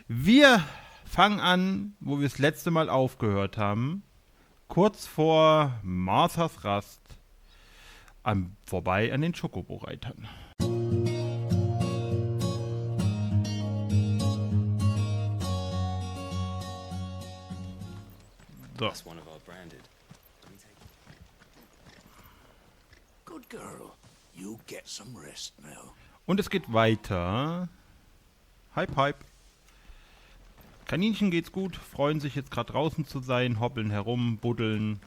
Wir fangen an, wo wir das letzte Mal aufgehört haben. Kurz vor Marthas Rast. Vorbei an den Chocobo-Reitern. So. Good girl. You get some rest now. Und es geht weiter. Hype, hype. Kaninchen geht's gut, freuen sich jetzt gerade draußen zu sein, hoppeln herum, buddeln.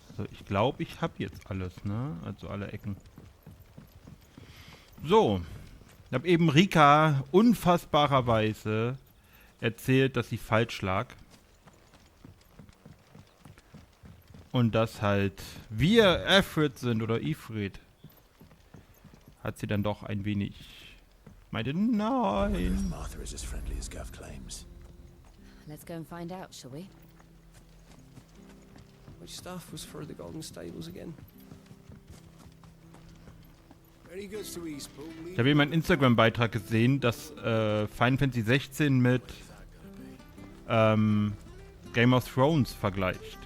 Also ich glaube, ich habe jetzt alles, ne? Also alle Ecken. So. Ich habe eben Rika unfassbarerweise erzählt, dass sie falsch lag. Und dass halt wir Ifrit sind oder Ifrit. Hat sie dann doch ein wenig meinte, nein. Martha is as friendly as Gav claims. Let's go and find out, shall we? Which staff was for the Golden Stables again? Ich habe eben einen Instagram-Beitrag gesehen, dass Final Fantasy 16 mit Game of Thrones vergleicht.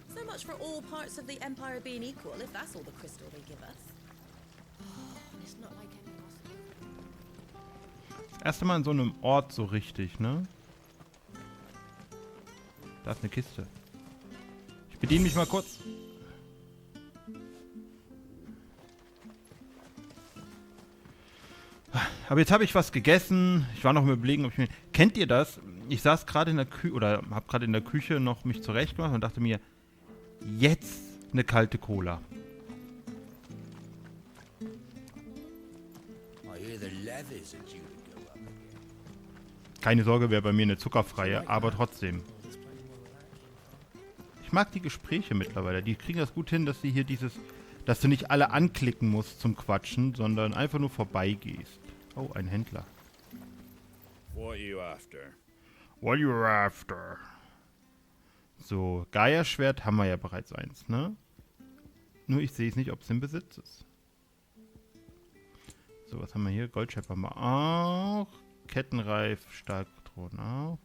So much for all parts of the Empire being equal, if that's all the crystal they give us. It's not like any Das erste Mal in so einem Ort so richtig, ne? Da ist eine Kiste. Ich bediene mich mal kurz. Aber jetzt habe ich was gegessen. Ich war noch im Überlegen, ob ich mir... Kennt ihr das? Ich saß gerade in der Küche, oder habe gerade in der Küche noch mich zurechtgemacht und dachte mir, jetzt eine kalte Cola. Keine Sorge, wäre bei mir eine zuckerfreie, aber trotzdem. Ich mag die Gespräche mittlerweile. Die kriegen das gut hin, dass sie hier dass du nicht alle anklicken musst zum Quatschen, sondern einfach nur vorbeigehst. Oh, ein Händler. What are you after? What are you after? So, Gaia-Schwert haben wir ja bereits eins, ne? Nur ich sehe es nicht, ob es im Besitz ist. So, was haben wir hier? Goldschep haben wir auch. Kettenreif, Stahlpatronen auch.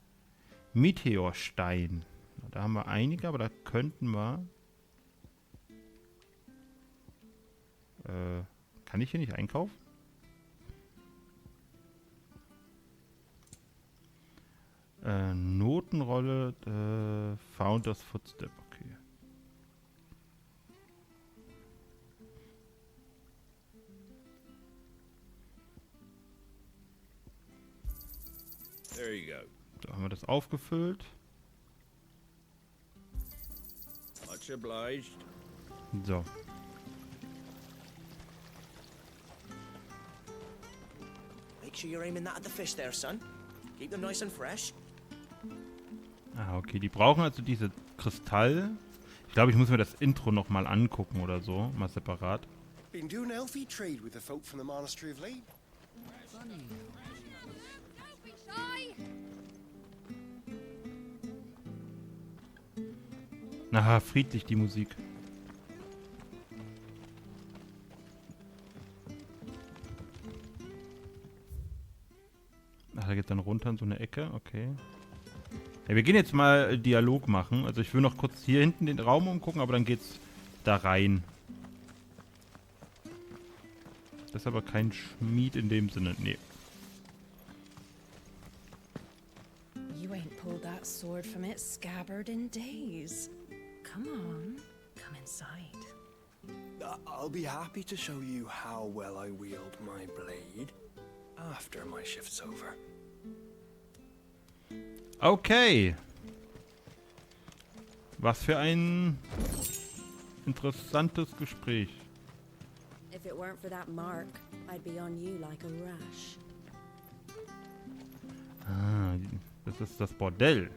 Meteorstein. Da haben wir einige, aber da könnten wir... kann ich hier nicht einkaufen? Notenrolle, Founders Footstep, okay. There you go. Da haben wir das aufgefüllt. Much obliged. So. Make sure you're aiming that at the fish there, son. Keep them nice and fresh. Ah, okay. Die brauchen also diese Kristall. Ich glaube, ich muss mir das Intro nochmal angucken oder so. Mal separat. Been doing healthy trade with the folk from the monastery of late. Na, friedlich die Musik. Ach, da geht dann runter in so eine Ecke, okay. Ja, wir gehen jetzt mal Dialog machen. Also ich will noch kurz hier hinten den Raum umgucken, aber dann geht's da rein. Das ist aber kein Schmied in dem Sinne, nee. You ain't pulled that sword from its scabbard in days. Come on, come inside. I'll be happy to show you how well I wield my blade after my shift's over. Okay. Was für ein interessantes Gespräch. If it weren't for that mark, I'd be on you like a rash. Ah, das ist das Bordell.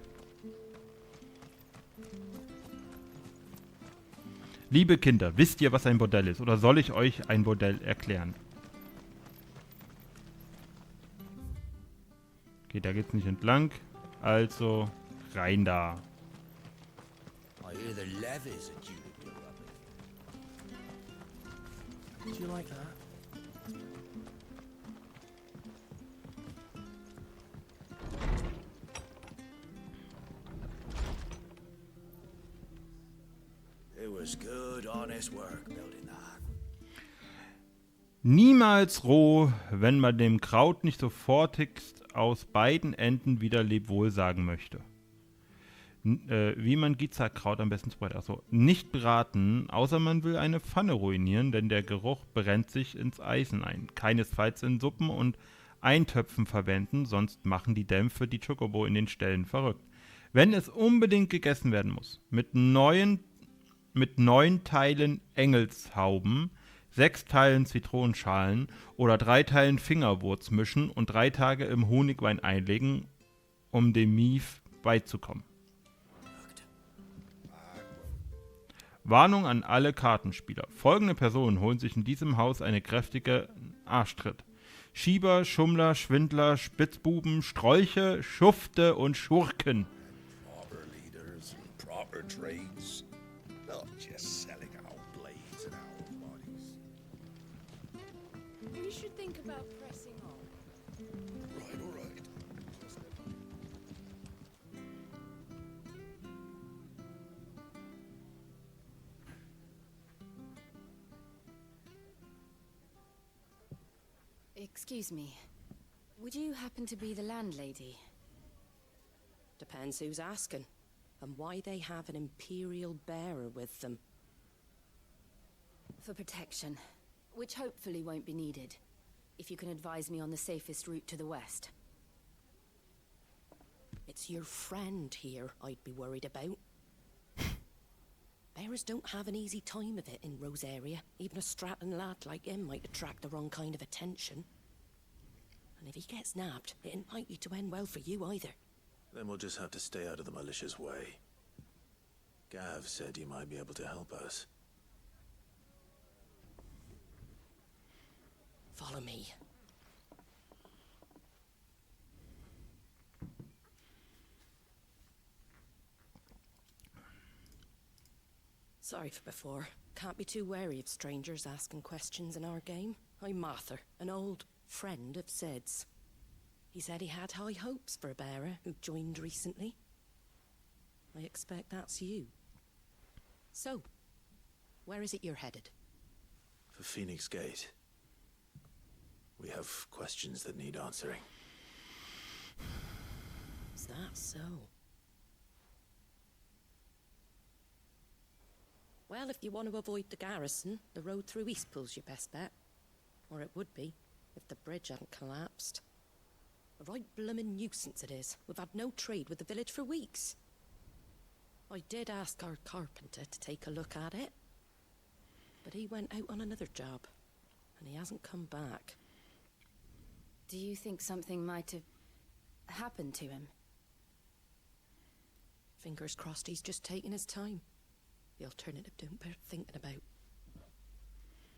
Liebe Kinder, wisst ihr, was ein Bordell ist? Oder soll ich euch ein Bordell erklären? Okay, da geht's nicht entlang. Also rein da. I hear the levies are due to go up. Do you like that? It was good, honest work building that. Niemals roh, wenn man dem Kraut nicht sofortigst aus beiden Enden wieder Lebwohl sagen möchte. Wie man Gizzerkraut am besten zubereitet. Achso, nicht braten, außer man will eine Pfanne ruinieren, denn der Geruch brennt sich ins Eisen ein. Keinesfalls in Suppen und Eintöpfen verwenden, sonst machen die Dämpfe die Chocobo in den Ställen verrückt. Wenn es unbedingt gegessen werden muss, mit 9 Teilen Engelshauben, 6 Teilen Zitronenschalen oder 3 Teilen Fingerwurz mischen und 3 Tage im Honigwein einlegen, um dem Mief beizukommen. Warnung an alle Kartenspieler. Folgende Personen holen sich in diesem Haus eine kräftige Arschtritt. Schieber, Schummler, Schwindler, Spitzbuben, Strolche, Schufte und Schurken. Proper leaders and proper trades. Not just selling our blades and our bodies. You should think about pressing on. Right, all right. Excuse me. Would you happen to be the landlady? Depends who's asking, and why they have an imperial bearer with them. For protection, which hopefully won't be needed. If you can advise me on the safest route to the west. It's your friend here I'd be worried about. Bearers don't have an easy time of it in Rose area. Even a Stratton lad like him might attract the wrong kind of attention. And if he gets nabbed, it ain't likely to end well for you either. Then we'll just have to stay out of the malicious way. Gav said you might be able to help us. Follow me. Sorry for before. Can't be too wary of strangers asking questions in our game. I'm Martha, an old friend of Sid's. He said he had high hopes for a bearer who joined recently. I expect that's you. So, where is it you're headed? For Phoenix Gate. We have questions that need answering. Is that so? Well, if you want to avoid the garrison, the road through Eastpool's your best bet. Or it would be, if the bridge hadn't collapsed. A right bloomin' nuisance it is. We've had no trade with the village for weeks. I did ask our carpenter to take a look at it. But he went out on another job, and he hasn't come back. Do you think something might have happened to him? Fingers crossed he's just taking his time. The alternative don't bear thinking about.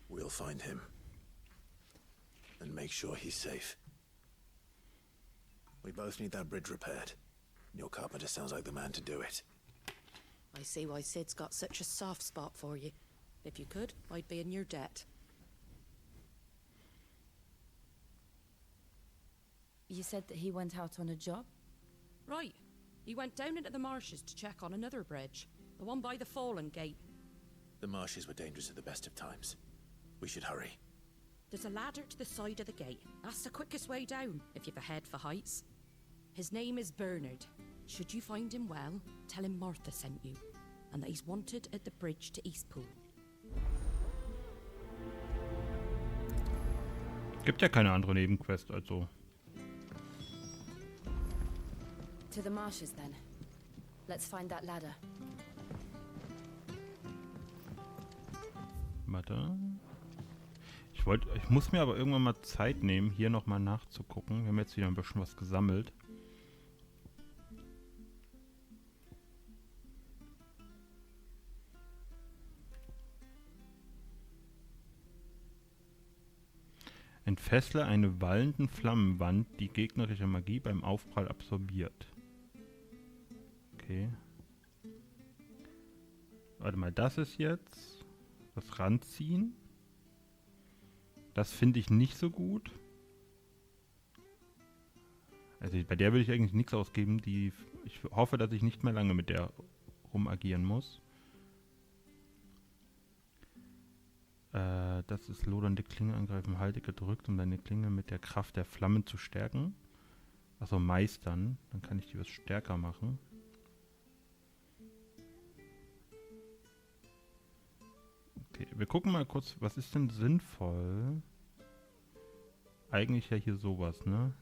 We'll find him. And make sure he's safe. We both need that bridge repaired. Your carpenter sounds like the man to do it. I see why Sid's got such a soft spot for you. If you could, I'd be in your debt. You said that he went out on a job? Right. He went down into the marshes to check on another bridge. The one by the Fallen Gate. The marshes were dangerous at the best of times. We should hurry. There's a ladder to the side of the gate. That's the quickest way down, if you've a head for heights. His name is Bernard. Should you find him well, tell him Martha sent you, and that he's wanted at the bridge to Eastpool. Gibt ja keine andere Nebenquest, also. To the marshes then. Let's find that ladder. Warte. Ich muss mir aber irgendwann mal Zeit nehmen, hier nochmal nachzugucken. Wir haben jetzt wieder ein bisschen was gesammelt. Entfessle eine wallenden Flammenwand, die gegnerische Magie beim Aufprall absorbiert. Okay. Warte mal, das ist jetzt das Ranziehen. Das finde ich nicht so gut. Also bei der würde ich eigentlich nichts ausgeben. Ich hoffe, dass ich nicht mehr lange mit der rumagieren muss. Das ist lodernde Klinge angreifen. Halte gedrückt, um deine Klinge mit der Kraft der Flammen zu stärken. Also meistern. Dann kann ich die was stärker machen. Okay, wir gucken mal kurz, was ist denn sinnvoll? Eigentlich ja hier sowas, ne?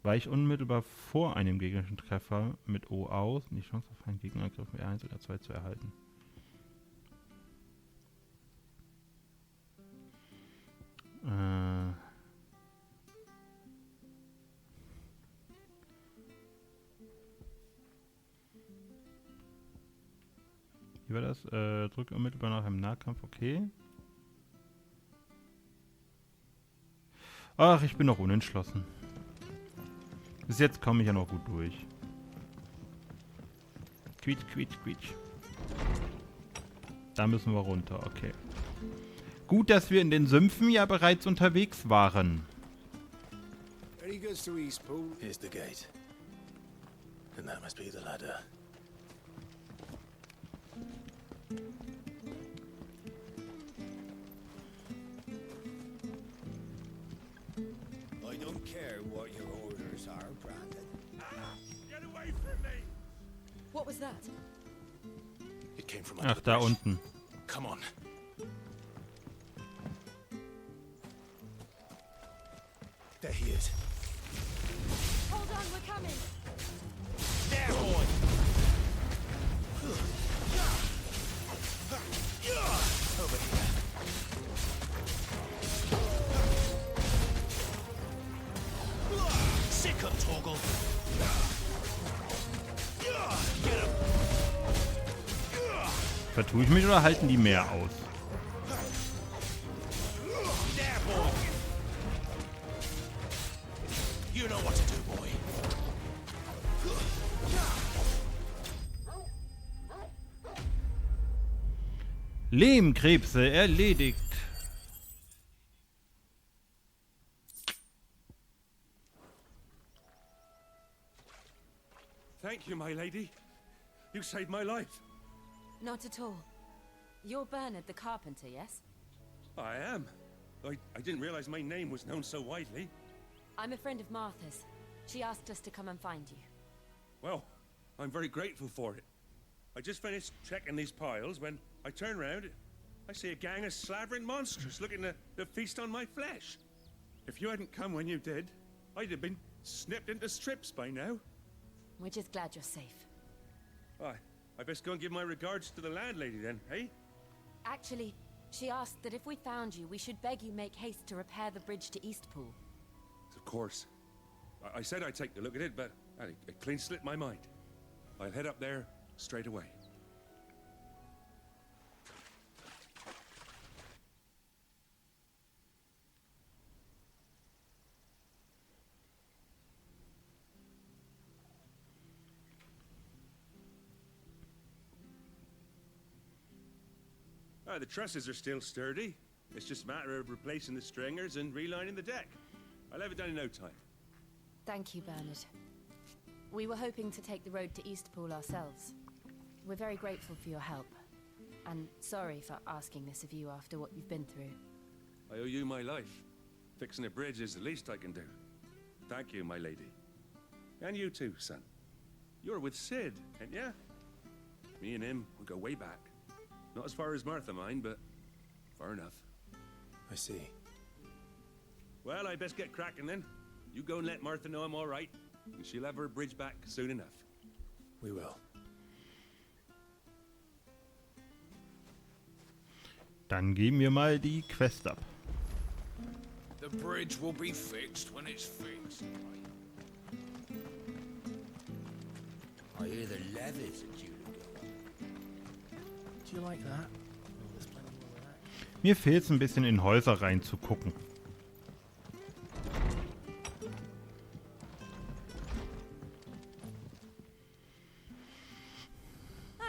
Weich unmittelbar vor einem gegnerischen Treffer mit O aus, um die Chance auf einen Gegnerangriff mit R1 oder R2 zu erhalten. Wie war das? Drücke unmittelbar nach einem Nahkampf, okay. Ach, ich bin noch unentschlossen. Bis jetzt komme ich ja noch gut durch. Quietsch, quietsch, quietsch. Da müssen wir runter, okay. Gut, dass wir in den Sümpfen ja bereits unterwegs waren. Any goods to Eastpool? Here's the gate. And that must be the ladder. I don't care what your orders are, Brandon. Get away from me! What was that? It came from under Ach, the da bridge. unten. Come on. There he is. Hold on, we're coming. There, boy! Over here. Sick of Toggle. Get him. Vertue ich mich oder halten die mehr aus? There, boy. You know what to do, boy. Lehmkrebse erledigt. Thank you, my lady. You saved my life. Not at all. You're Bernard the carpenter, yes? I am. I didn't realize my name was known so widely. I'm a friend of Martha's. She asked us to come and find you. Well, I'm very grateful for it. I just finished checking these piles when I turn around. I see a gang of slavering monsters looking to feast on my flesh. If you hadn't come when you did, I'd have been snipped into strips by now. We're just glad you're safe. I best go and give my regards to the landlady then, eh? Actually, she asked that if we found you, we should beg you make haste to repair the bridge to Eastpool. Of course. I said I'd take a look at it, but it clean slipped my mind. I'll head up there straight away. The trusses are still sturdy. It's just a matter of replacing the stringers and relining the deck. I'll have it done in no time. Thank you, Bernard. We were hoping to take the road to Eastpool ourselves. We're very grateful for your help. And sorry for asking this of you after what you've been through. I owe you my life. Fixing a bridge is the least I can do. Thank you, my lady. And you too, son. You're with Sid, ain't ya? Me and him, we go way back. Not as far as Martha, mind, but far enough. I see. Well, I best get cracking then. You go and let Martha know I'm all right, and she'll have her bridge back soon enough. We will. Dann geben wir mal die Quest ab. The bridge will be fixed when it's fixed. I hear the levies are due to go up. Do you like that? Oh, there's plenty more of that. Mir fehlt es ein bisschen in Häuser reinzugucken.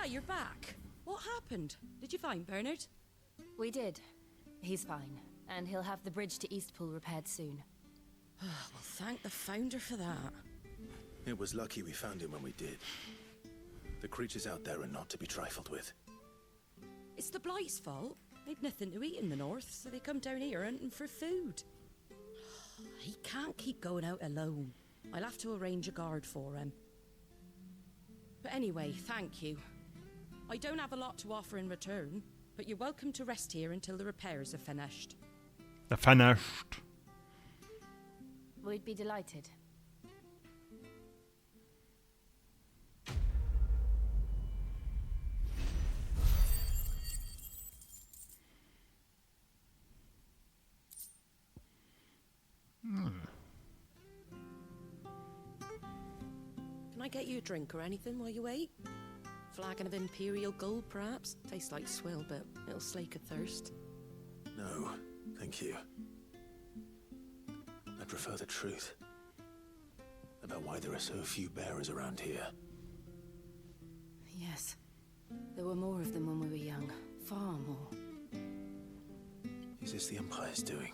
you're back. What happened? Did you find Bernard? We did. He's fine, and he'll have the bridge to Eastpool repaired soon. Well, thank the founder for that. It was lucky we found him when we did. The creatures out there are not to be trifled with. It's the Blight's fault. They've nothing to eat in the north, so they come down here hunting for food. He can't keep going out alone. I'll have to arrange a guard for him. But anyway, thank you. I don't have a lot to offer in return, but you're welcome to rest here until the repairs are finished. Finished. We'd be delighted. Can I get you a drink or anything while you wait? Flagon of Imperial Gold, perhaps? Tastes like swill, but it'll slake a thirst. No, thank you. I prefer the truth about why there are so few bearers around here. Yes. There were more of them when we were young. Far more. Is this the Empire's doing?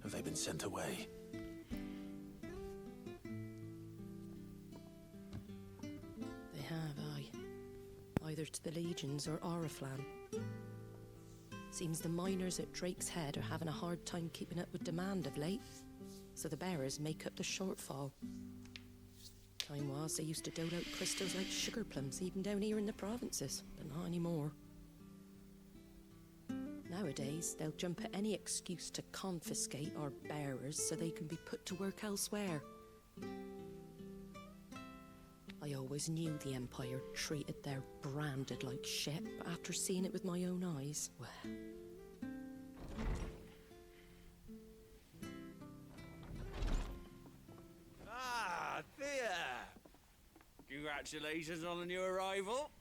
Have they been sent away? They have, aye. Either to the Legions or Oriflan. Seems the miners at Drake's Head are having a hard time keeping up with demand of late, so the bearers make up the shortfall. Time was they used to dole out crystals like sugar plums even down here in the provinces, but not anymore. Nowadays, they'll jump at any excuse to confiscate our bearers so they can be put to work elsewhere. I always knew the Empire treated their branded like shit, but after seeing it with my own eyes, well... Ah, Thea! Congratulations on the new arrival.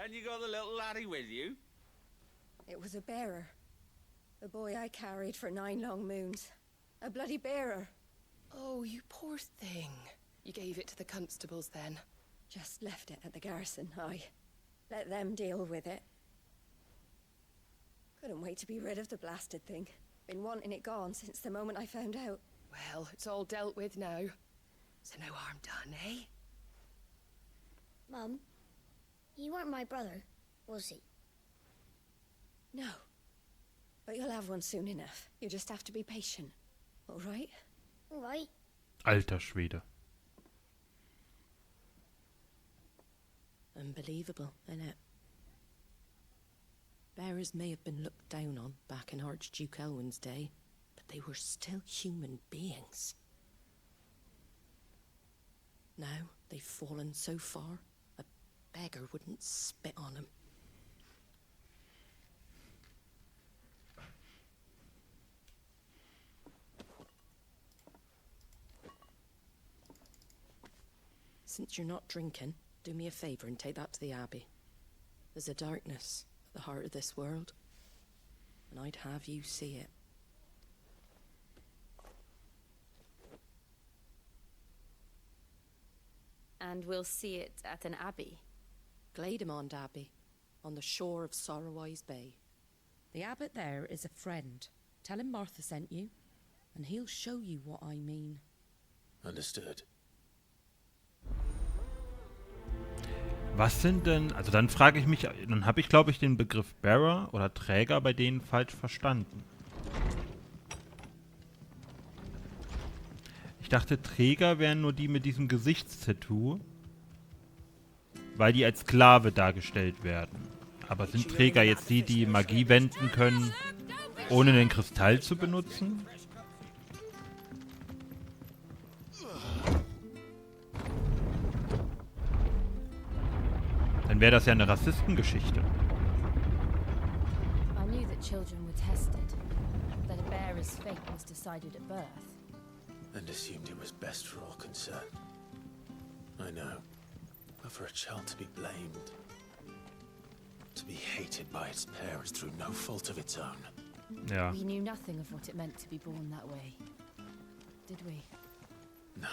And you got the little laddie with you? It was a bearer. The boy I carried for 9 long moons. A bloody bearer. Oh, you poor thing. You gave it to the constables then? Just left it at the garrison, aye. Let them deal with it. Couldn't wait to be rid of the blasted thing. Been wanting it gone since the moment I found out. Well, it's all dealt with now. So no harm done, eh? Mum, you weren't my brother, was he? No. But you'll have one soon enough. You just have to be patient. All right? All right. Alter Schwede. Unbelievable, innit? Bearers may have been looked down on back in Archduke Elwin's day, but they were still human beings. Now they've fallen so far, a beggar wouldn't spit on them. Since you're not drinking, do me a favour and take that to the Abbey. There's a darkness at the heart of this world, and I'd have you see it. And we'll see it at an abbey? Glademond Abbey, on the shore of Sorrowwise Bay. The abbot there is a friend. Tell him Martha sent you, and he'll show you what I mean. Understood. Was sind denn, also dann frage ich mich, dann habe ich glaube ich den Begriff Bearer oder Träger bei denen falsch verstanden. Ich dachte, Träger wären nur die mit diesem Gesichtstattoo, weil die als Sklave dargestellt werden. Aber sind Träger jetzt die, die Magie wenden können, ohne den Kristall zu benutzen? Dann wäre das ja eine Rassistengeschichte. I knew that children were tested, that a bearer's fate was decided at birth. And assumed it was best for all concerned. I know. But for a child to be blamed, to be hated by its parents through no fault of its own. Ja. We knew nothing of what it meant to be born that way, did we? No.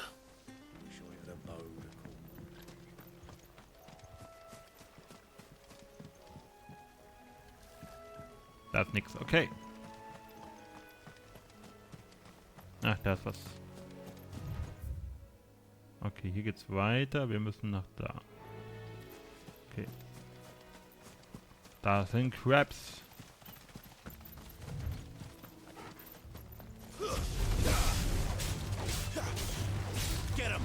Sure you had a bow. Da ist nix. Okay. Ach, da ist was. Okay, hier geht's weiter. Wir müssen nach da. Okay. Da sind Crabs. Get him!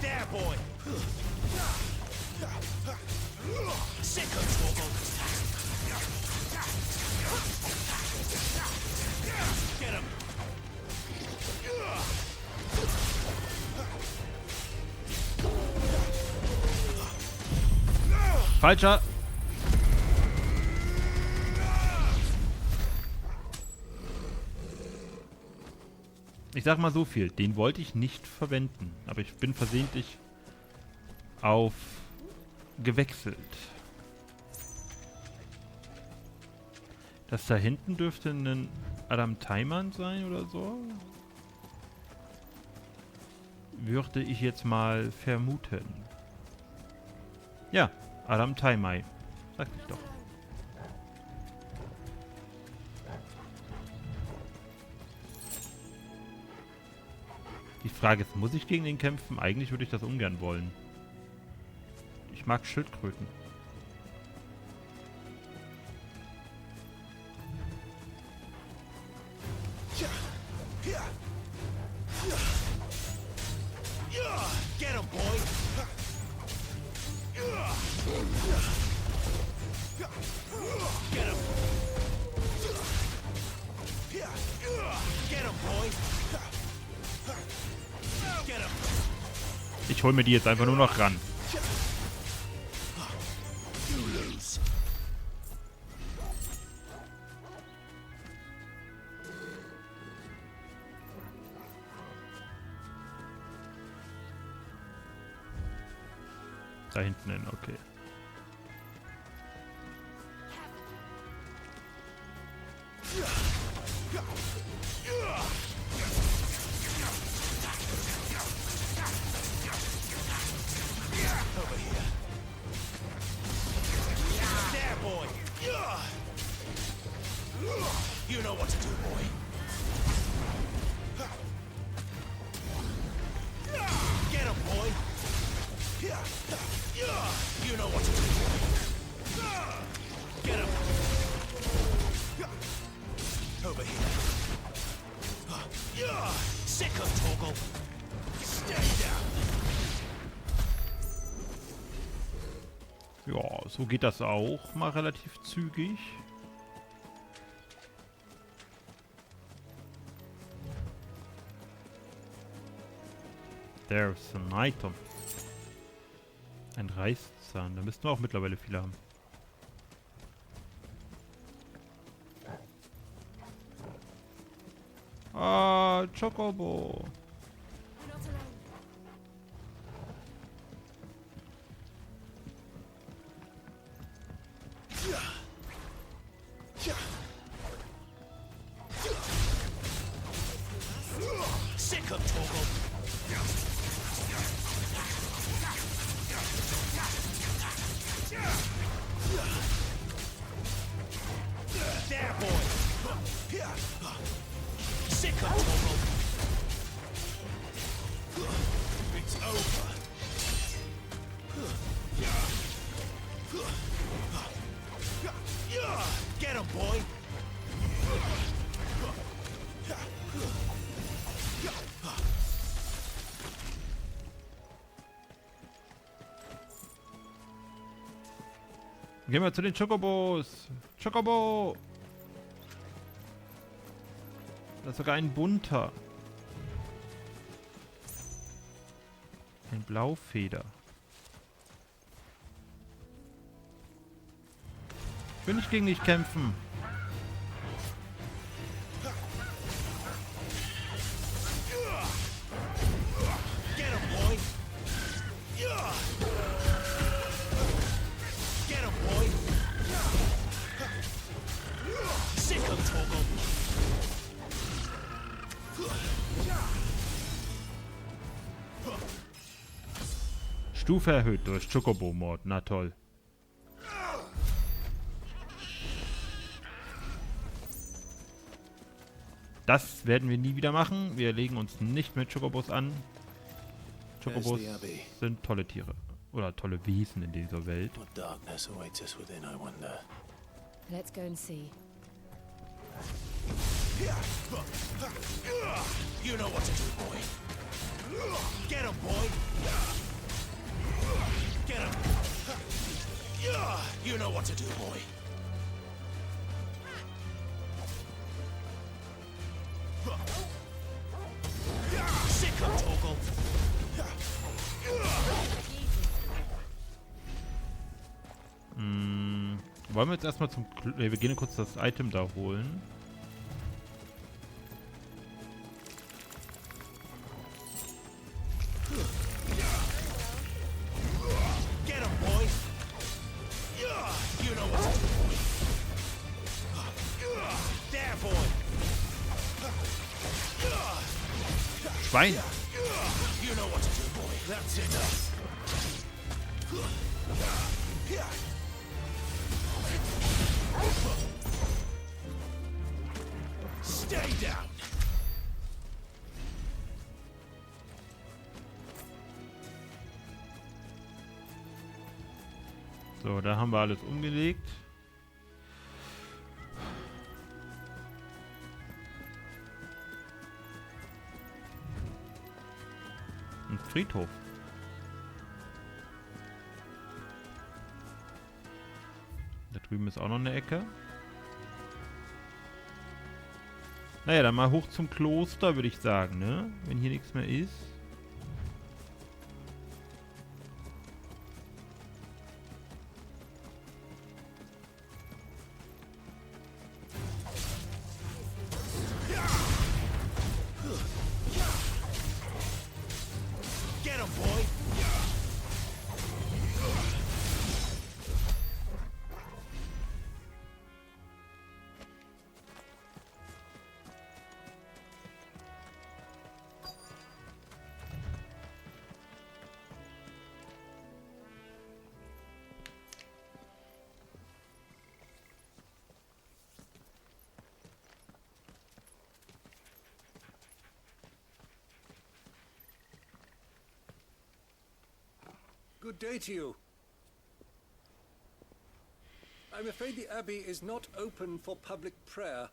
There, boy! Sick of trouble! Get him! Falscher! Ich sag mal so viel, den wollte ich nicht verwenden, aber ich bin versehentlich auf gewechselt. Das da hinten dürfte ein Adam Taiman sein oder so. Würde ich jetzt mal vermuten. Ja, Adam Taimai. Sag ich doch. Die Frage ist, muss ich gegen den kämpfen? Eigentlich würde ich das ungern wollen. Ich mag Schildkröten. Get him, boy! Get him! Get him, boy! Get him! Ich hol mir die jetzt einfach nur noch ran. Da hinten hin, okay. Over here. There, boy! You know what to do, boy. Get him, boy! You know what to do, boy. Get him! Over here. Sick of Toggle! Stay down! Ja, so geht das auch mal relativ zügig. There's an item. Ein Reißzahn. Da müssten wir auch mittlerweile viele haben. Ah, Chocobo. Sick of Toggle! There, boy! Sick of Toggle! It's over! Get him, boy! Gehen wir zu den Chocobos. Chocobo! Da ist sogar ein bunter. Ein Blaufeder. Ich will nicht gegen dich kämpfen. Get him, boy! Get him, boy! Sick of Toggle! Stufe erhöht durch Chocobo-Mord. Na toll. Das werden wir nie wieder machen. Wir legen uns nicht mit Chocobos an. Chocobos sind tolle Tiere. Oder tolle Wesen in dieser Welt. Let's go and see. You know what to do, boy. Get him, boy. Get him. You know what to do, boy. Sick of Togo. Wollen wir jetzt erstmal zum... wir gehen kurz das Item da holen. Get him, boy. You know what to do, boy. There, boy. Schwein! You know what to do, boy. That's enough. Stay down. So, da haben wir alles umgelegt. Ein Friedhof. Da drüben ist auch noch eine Ecke. Naja, dann mal hoch zum Kloster, würde ich sagen, ne? Wenn hier nichts mehr ist. Get him, boy. Good day to you. I'm afraid the Abbey is not open for public prayer.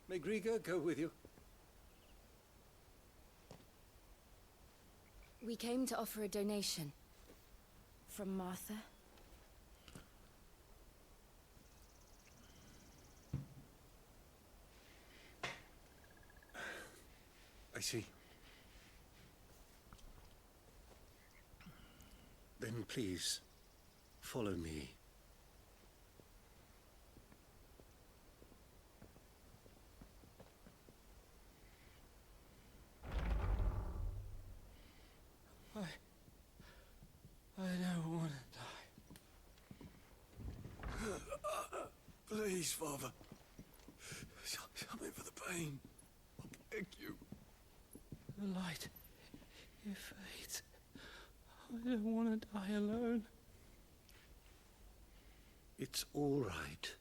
May Grieger go with you? We came to offer a donation. From Martha. I see. Then please, follow me. I don't want to die. Please, Father. Something for the pain. I beg you. The light, it fades. I don't want to die alone. It's all right.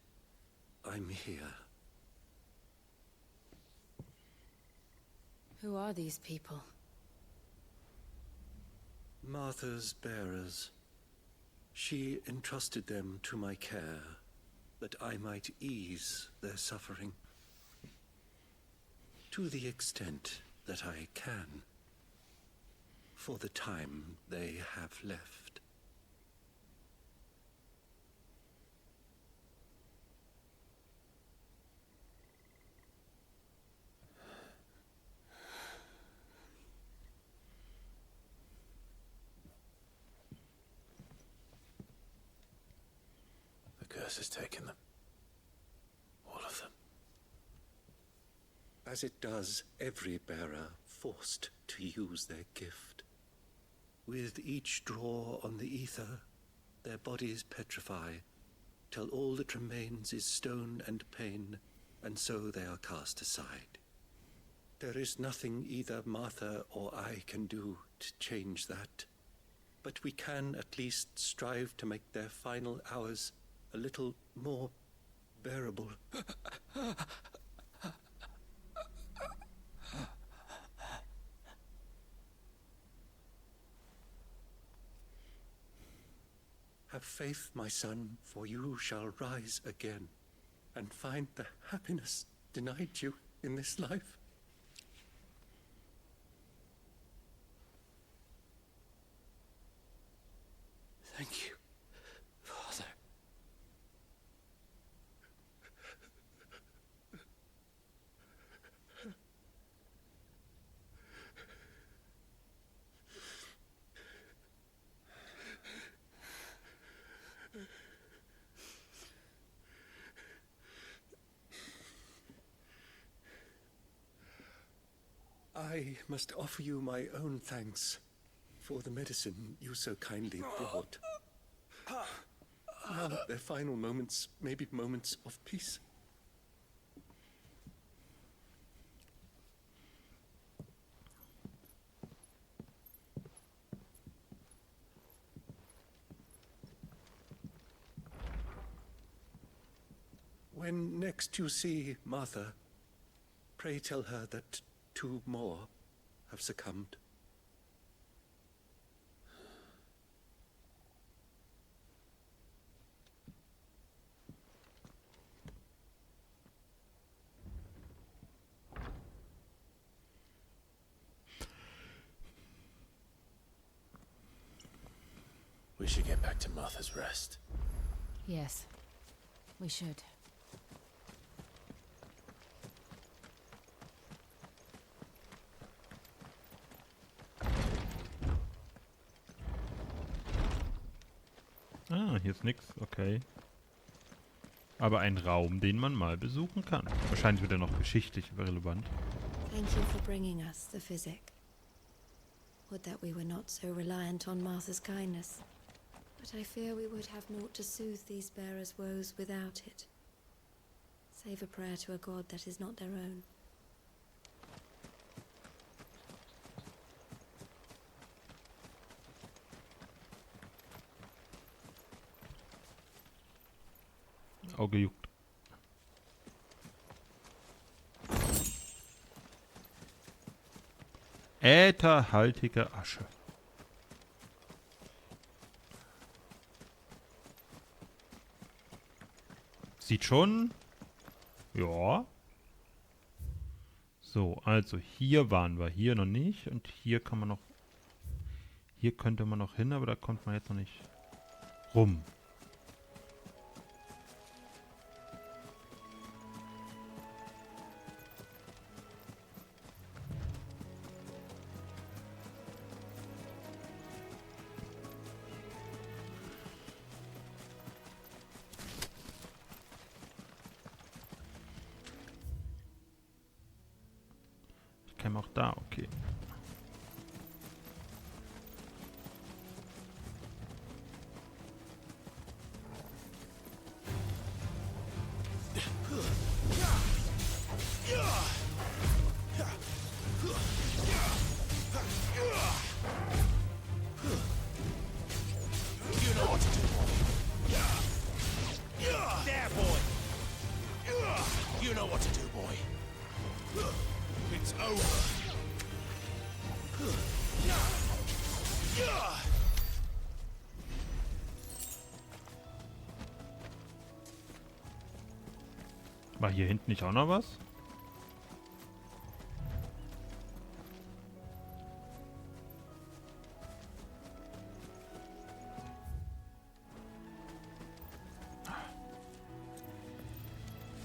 I'm here. Who are these people? Martha's bearers. She entrusted them to my care, that I might ease their suffering. To the extent that I can. For the time they have left. The curse has taken them. All of them. As it does every bearer forced to use their gift. With each draw on the ether, their bodies petrify, till all that remains is stone and pain, and so they are cast aside. There is nothing either Martha or I can do to change that, but we can at least strive to make their final hours a little more bearable. Have faith, my son, for you shall rise again and find the happiness denied you in this life. Thank you, Father. I must offer you my own thanks for the medicine you so kindly brought. Now, their final moments may be moments of peace. When next you see Martha, pray tell her that 2 more have succumbed. We should get back to Martha's Rest. Yes, we should. Ah, hier ist nix. Okay. Aber ein Raum, den man mal besuchen kann. Wahrscheinlich wird er noch geschichtlich relevant. Thank you for bringing us the physic. Would that we were not so reliant on Martha's kindness. But I fear we would have naught to soothe these bearers' woes without it. Save a prayer to a god that is not their own. Auge juckt. Ätherhaltige Asche. Sieht schon. Ja. So, also hier waren wir. Hier noch nicht. Und hier kann man noch. Hier könnte man noch hin, aber da kommt man jetzt noch nicht rum. Auch da, okay. War hier hinten nicht auch noch was?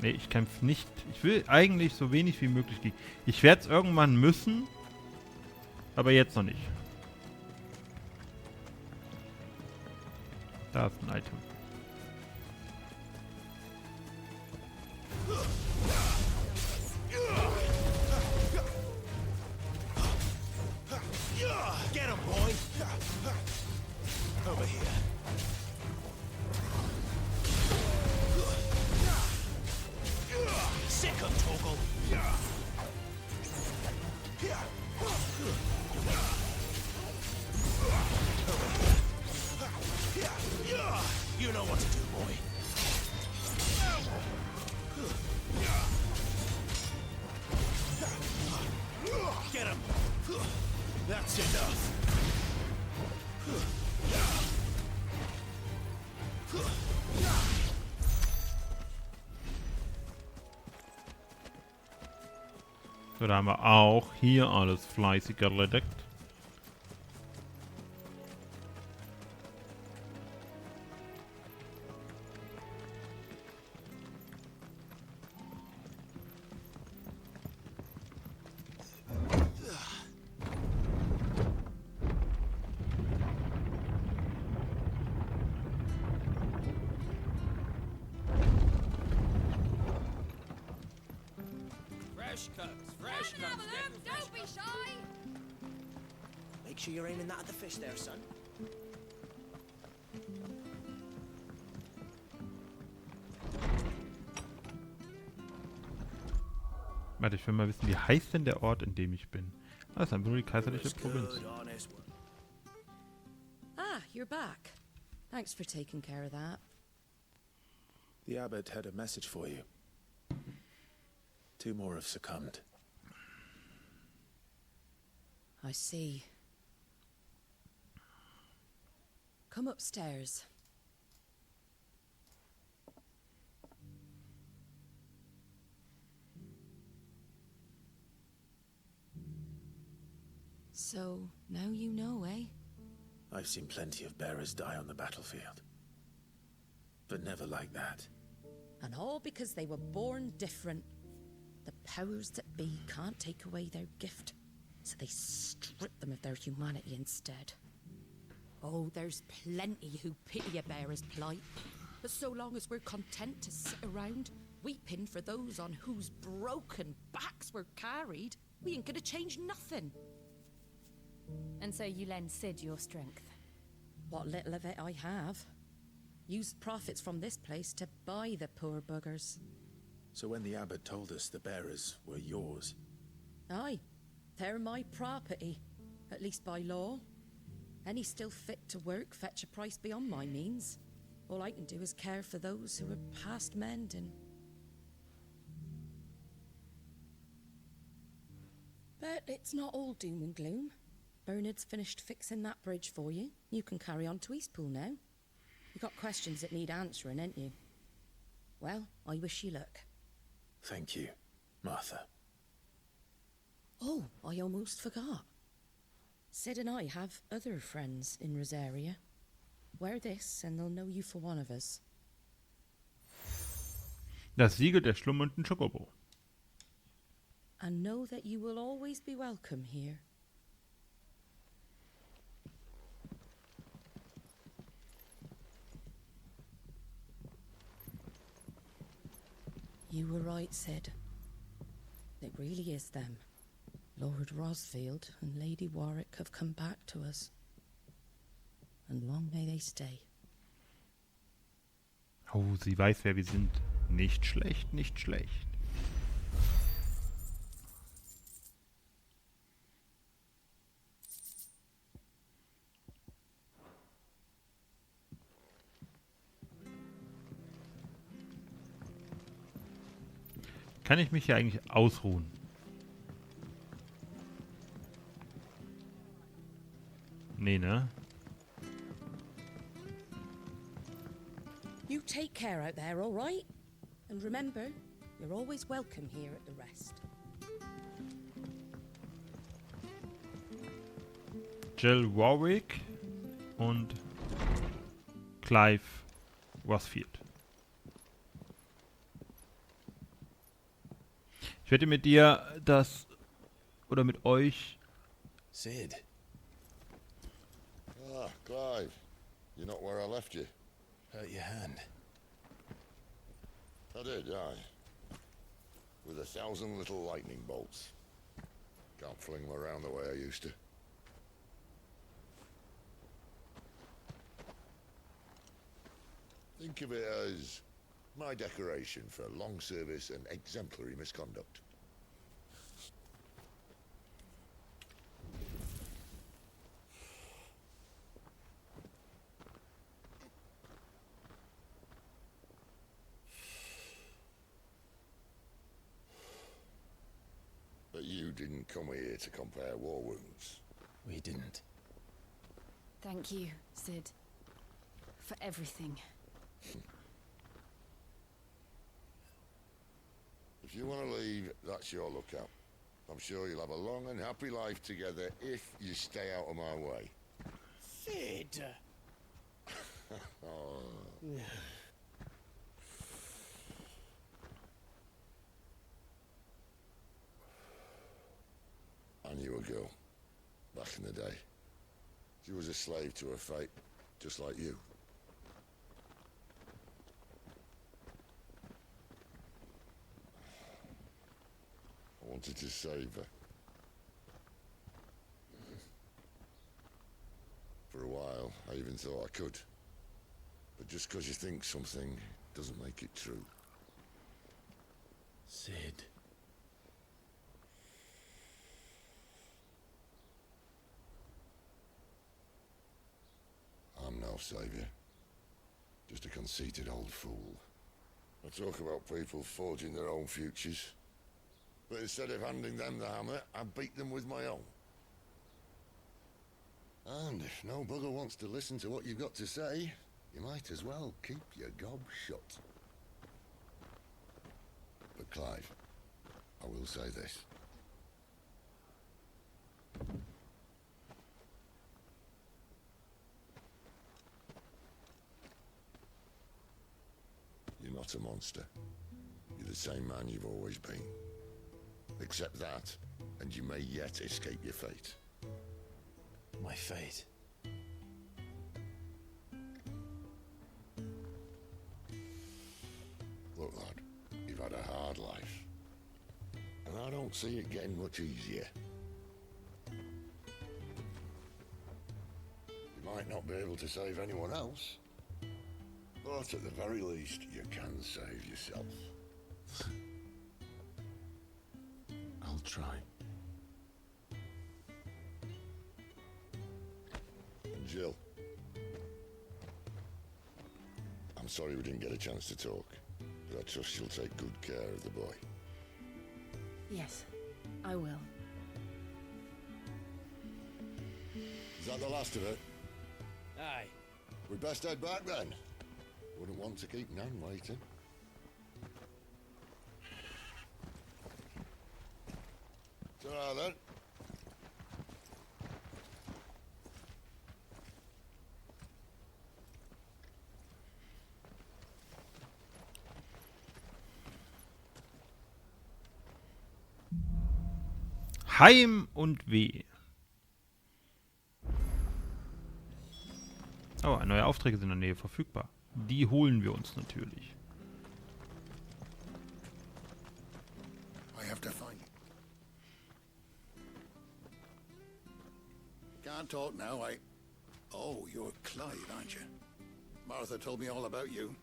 Nee, ich kämpfe nicht. Ich will eigentlich so wenig wie möglich gegen. Ich werde es irgendwann müssen, aber jetzt noch nicht. Da ist ein Item. Get him, boy! Over here. Sick him, Toggle! You know what to do, boy. Get him! That's enough. So, da haben wir auch hier alles fleißig erledigt. Fresh cuts. Don't be shy! Make sure you're aiming that at the fish there, son. Warte, ich will mal wissen, wie heißt denn der Ort, in dem ich bin? Das ist einfach nur die kaiserliche Provinz. Ah, you're back. Thanks for taking care of that. The abbot had a message for you. 2 more have succumbed. I see. Come upstairs. So, now you know, eh? I've seen plenty of bearers die on the battlefield. But never like that. And all because they were born different. The powers that be can't take away their gift, so they strip them of their humanity instead. Oh, there's plenty who pity a bearer's plight. But so long as we're content to sit around, weeping for those on whose broken backs we're carried, we ain't gonna change nothing. And so you lend Sid your strength? What little of it I have. Used profits from this place to buy the poor buggers. So when the abbot told us the bearers were yours... Aye, they're my property, at least by law. Any still fit to work fetch a price beyond my means. All I can do is care for those who are past mending. But it's not all doom and gloom. Bernard's finished fixing that bridge for you. You can carry on to Eastpool now. You got questions that need answering, ain't you? Well, I wish you luck. Thank you, Martha. Oh, I almost forgot. Sid and I have other friends in Rosaria. Wear this and they'll know you for one of us. Das Siegel der schlummernden Chocobo. And know that you will always be welcome here. You were right, Sid. It really is them. Lord Rosfield and Lady Warwick have come back to us. And long may they stay. Oh, sie weiß, wer wir sind. Nicht schlecht, nicht schlecht. Kann ich mich hier eigentlich ausruhen? Nee, ne? You take care out there, all right? And remember, you're always welcome here at the Rest. Jill Warwick und Clive Rosfield. Ich werde mit dir das, oder mit euch... Sid. Ah, Clive. You're not where I left you. Hurt your hand. I did, aye. With 1,000 little lightning bolts. Can't fling them around the way I used to. Think of it as my decoration for long service and exemplary misconduct. But you didn't come here to compare war wounds. We didn't. Thank you, Sid. For everything. If you want to leave, that's your lookout. I'm sure you'll have a long and happy life together if you stay out of my way. Sid! Oh. I knew a girl back in the day. She was a slave to her fate, just like you. I wanted to save her. For a while, I even thought I could. But just because you think something doesn't make it true. Sid. I'm no savior. Just a conceited old fool. I talk about people forging their own futures. But instead of handing them the hammer, I beat them with my own. And if no bugger wants to listen to what you've got to say, you might as well keep your gob shut. But Clive, I will say this. You're not a monster. You're the same man you've always been. Accept that, and you may yet escape your fate. My fate. Look, lad, you've had a hard life. And I don't see it getting much easier. You might not be able to save anyone else, but at the very least, you can save yourself. I'll try. And Jill, I'm sorry we didn't get a chance to talk, but I trust she'll take good care of the boy. Yes, I will. Is that the last of it? Aye. We'd best head back then. Wouldn't want to keep Nan waiting. Ta-ra then. Heim und Weh. Oh, neue Aufträge sind in der Nähe verfügbar. Die holen wir uns natürlich. I have to find you. Can't talk now, Oh, you're Clive, aren't you? Martha told me all about you.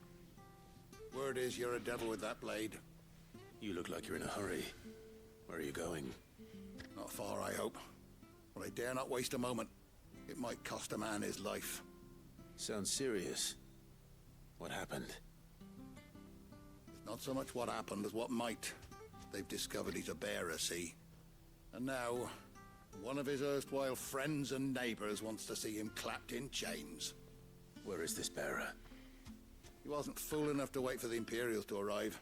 Word is you're a devil with that blade. You look like you're in a hurry. Where are you going? Not far, I hope. But I dare not waste a moment. It might cost a man his life. Sounds serious. What happened? It's not so much what happened as what might. They've discovered he's a bearer, see? And now, one of his erstwhile friends and neighbors wants to see him clapped in chains. Where is this bearer? He wasn't fool enough to wait for the Imperials to arrive.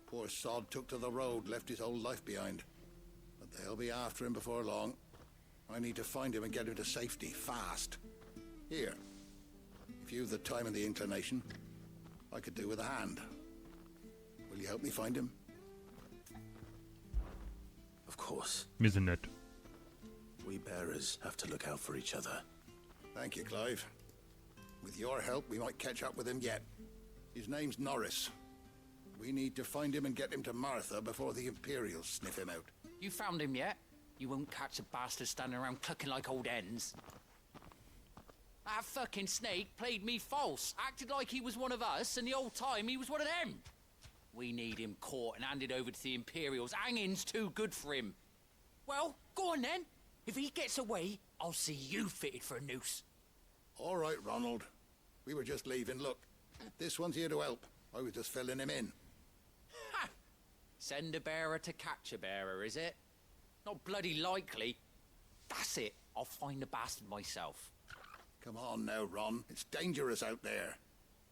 Poor sod took to the road, left his whole life behind. But they'll be after him before long. I need to find him and get him to safety, fast. Here. If you've the time and the inclination, I could do with a hand. Will you help me find him? Of course. Wir sind nett. We bearers have to look out for each other. Thank you, Clive. With your help, we might catch up with him yet. His name's Norris. We need to find him and get him to Martha before the Imperials sniff him out. You found him yet? You won't catch a bastard standing around clucking like old hens. That fucking snake played me false, acted like he was one of us, and the whole time he was one of them. We need him caught and handed over to the Imperials. Hanging's too good for him. Well, go on then. If he gets away, I'll see you fitted for a noose. All right, Ronald. We were just leaving. Look, this one's here to help. I was just filling him in. Ha! Send a bearer to catch a bearer, is it? Not bloody likely. That's it. I'll find the bastard myself. Come on now, Ron. It's dangerous out there.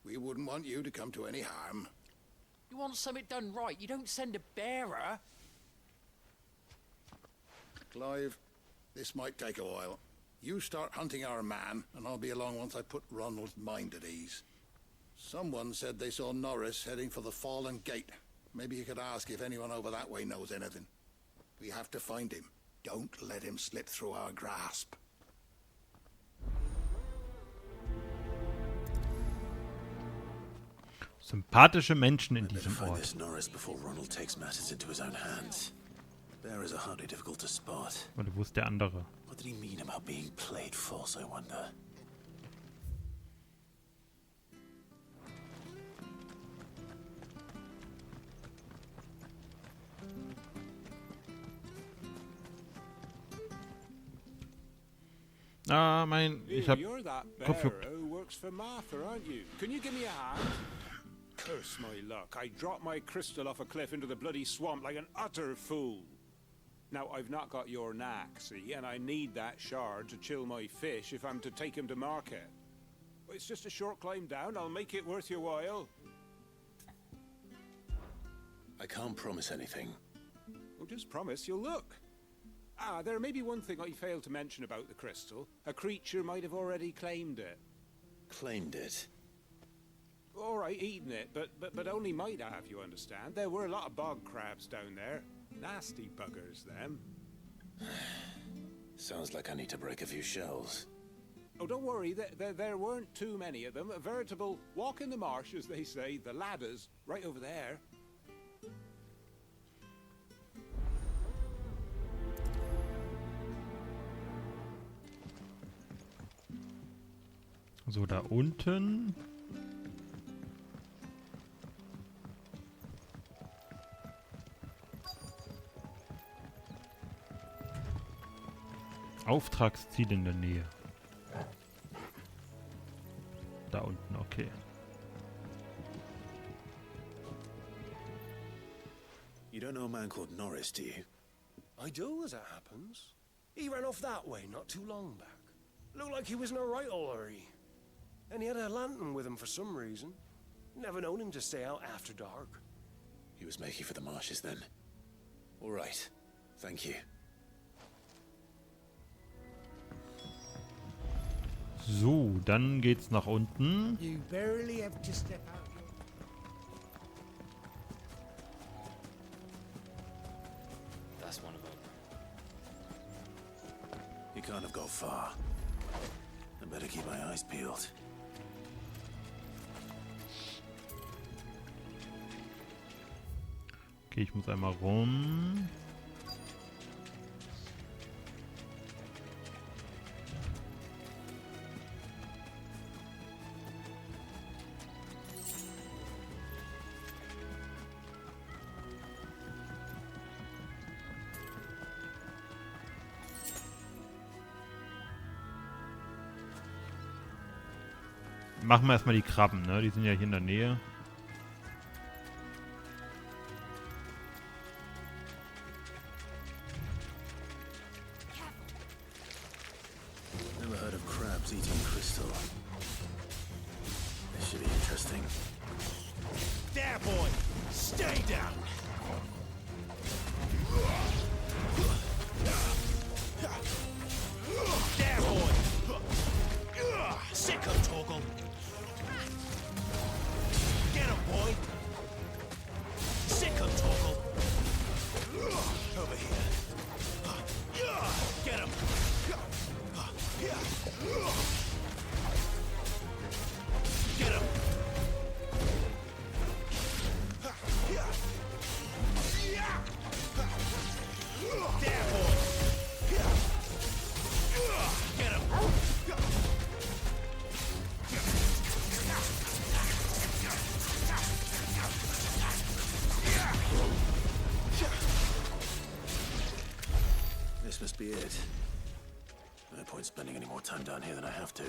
We wouldn't want you to come to any harm. You want something done right, you don't send a bearer. Clive, this might take a while. You start hunting our man, and I'll be along once I put Ronald's mind at ease. Someone said they saw Norris heading for the Fallen Gate. Maybe you could ask if anyone over that way knows anything. We have to find him. Don't let him slip through our grasp. Sympathische Menschen in diesem Find Ort. this Norris before Ronald takes matters into his own hands. Bearers are hardly difficult to spot. Oder wo ist der andere? What did he mean about being played false, I wonder? Ah, ich hab You're that Kopfschub. bearer who works for Martha, aren't you? Can you give me a hand? Curse my luck. I dropped my crystal off a cliff into the bloody swamp like an utter fool. Now, I've not got your knack, see, and I need that shard to chill my fish if I'm to take him to market. It's just a short climb down. I'll make it worth your while. I can't promise anything. Well, just promise you'll look. Ah, there may be one thing I failed to mention about the crystal. A creature might have already claimed it. Claimed it? All right, eaten it, but only might have, you understand. There were a lot of bog crabs down there. Nasty buggers, them. Sounds like I need to break a few shells. Oh, don't worry, there weren't too many of them. A veritable walk in the marsh, as they say. The ladders, right over there. So, da unten. Auftragsziel in der Nähe. Da unten, okay. You don't know a man called Norris, do you? I do, as it happens. He ran off that way not too long back. Looked like he was in a right old hurry. And he had a lantern with him for some reason. Never known him to stay out after dark. He was making for the marshes then. All right. Thank you. So, dann geht's nach unten. You barely have to step out. That's one of them. He can't have got far. I better keep my eyes peeled. Okay, ich muss einmal rum. Machen wir erstmal die Krabben, ne? Die sind ja hier in der Nähe. Never heard of crabs eating crystal. This should be interesting. There, boy! Stay down! There, boy! Sick of Toggle! Get him, boy! Sick of Toggle! Over here. Get him! Get him! There, boy! Get him! This must be it. No point spending any more time down here than I have to.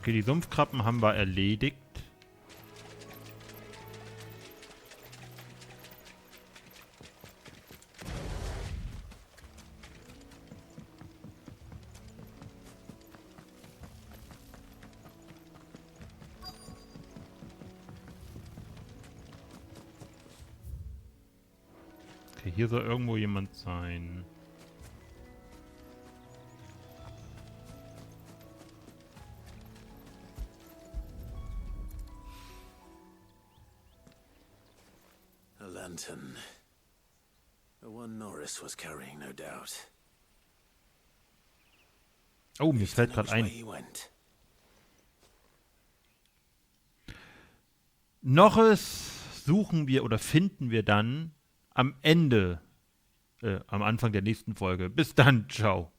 Okay, die Sumpfkrabben haben wir erledigt. Okay, hier soll irgendwo jemand sein. A lantern. The one Norris was carrying, no doubt. Oh, mir fällt gerade ein. Norris suchen wir oder finden wir dann am Ende, am Anfang der nächsten Folge. Bis dann, ciao.